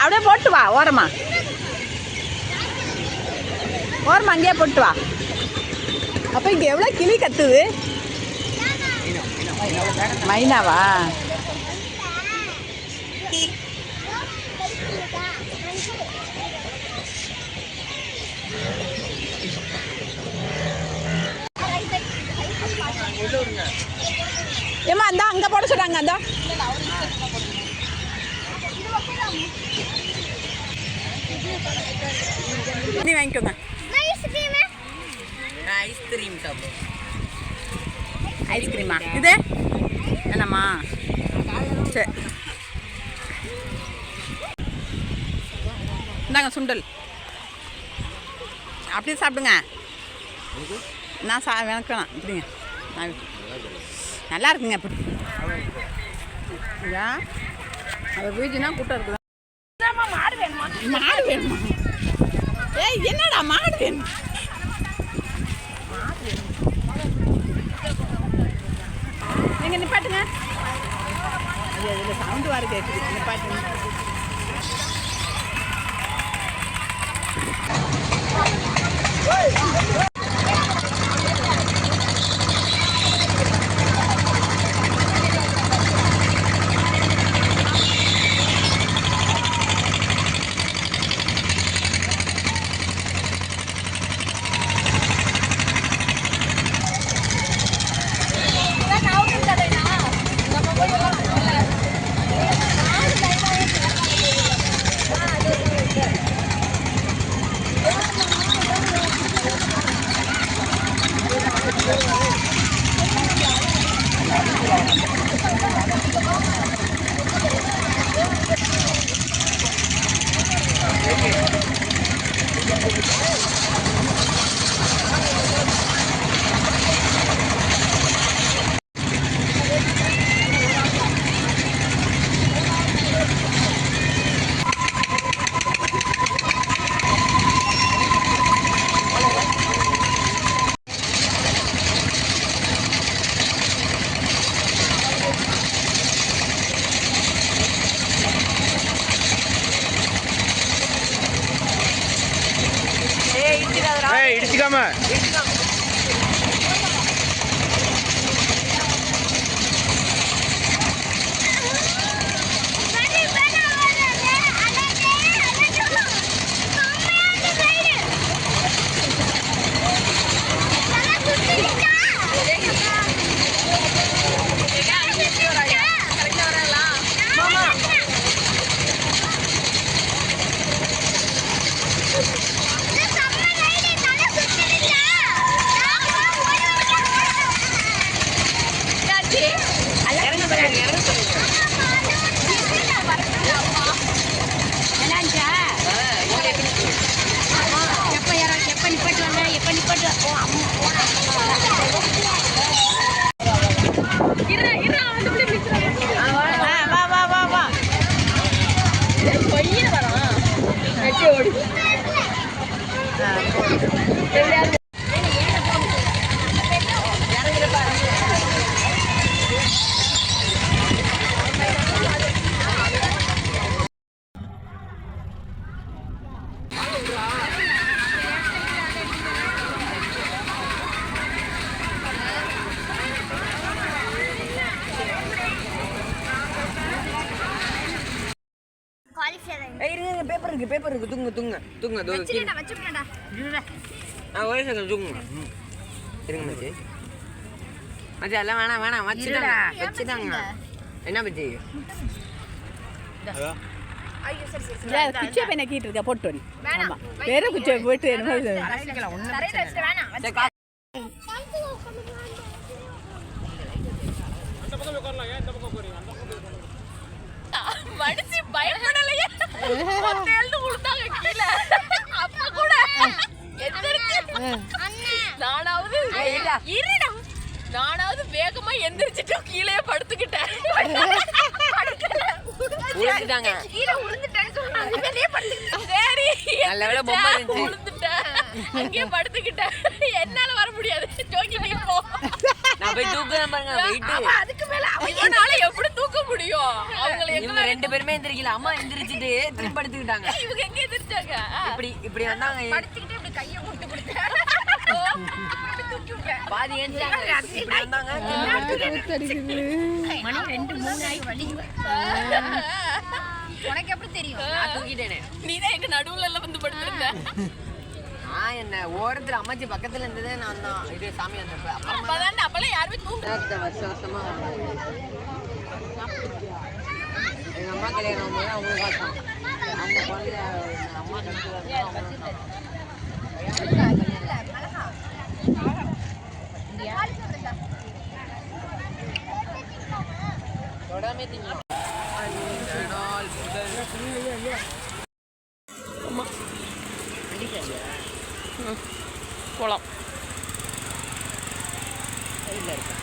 அப்படியே போட்டு வா ஓரமா ஓரமா அங்கேயே போட்டு வா. அப்போ இங்கே எவ்வளோ கிளி கத்துது? மைனாவா? ஏமா அந்த அங்கே போட சொல்கிறாங்க. அந்த நீ வாங்கிக்கோங்க. ஐஸ்கிரீமா இது என்னம்மா? சரி இந்தாங்க சுண்டல் அப்படியே சாப்பிடுங்க. நான் எனக்கு வேணாம் இப்படிங்க. நல்லா இருக்குங்க. அப்படி அதை வீச்சுனா கூட்டம் இருக்குதா? மாடு வேணுமா? மாடு வேணுமா? ஏய் என்னடா மாடு வேணும்? நீங்கள் நிப்பாட்டுங்க. இதில் சவுண்டு வர கேட்குது. நிப்பாட்டுங்க. இடிச்சுக்காம பேப்பர் இருக்கு. தூங்க தூங்க தூங்க. ஒரே செகண்ட் தூங்க. இருங்க மச்சி. மச்சி எல்லாம் வேணாம் வேணாம் வச்சுட்டாங்க. என்ன மச்சி? குச்சியை போய் நக்கிட்டு இருக்க போட்டு வேற குச்சியை போயிட்டு மடிச்சு பயப்படலையே. நானாவது வேகமா எந்திரிச்சிட்டு கீழே படுத்துக்கிட்டேன். அங்கேயே படுத்துக்கிட்டேன். என்னால வர முடியாது. நான் போய் தூக்குறேன் பாருங்க வெயிட். அதுக்கு மேல அவனால எப்படி தூக்க முடியும்? அவங்கள இவங்க ரெண்டு பேருமே எந்திரிக்கல. அம்மா எந்திரிச்சிட்டு திரும்பி படுத்துக்கிட்டாங்க. இவங்க எங்க எந்திரிச்சாங்க? இப்படி வந்தாங்க. படுத்துக்கிட்டு இப்படி கையை முட்டு கொடுத்தேன். தூக்கி விட்டேன். பாதி ஏஞ்சாங்க. இப்படி வந்தாங்க. மணி 2 3 ஆகி வலி. உனக்கு எப்படி தெரியும்? நான் தூக்கிட்டேனே. நீதான் எங்க நடுவுல எல்லாம் வந்து படுத்திருந்த. நான் என்ன ஓரத்துல அம்மாச்சி பக்கத்துல இருந்ததே நான் தான். இது சாமி வந்தப்ப அப்பதான் அப்பெல்லாம் யாருமே தூங்க வருஷமா எங்க அம்மா கல்யாணம் போது அவங்க பார்த்தோம். அவங்க குழந்தை அம்மா கணக்கு தொடாமே திங்கலாம். போலாம். இல்ல இருக்கு.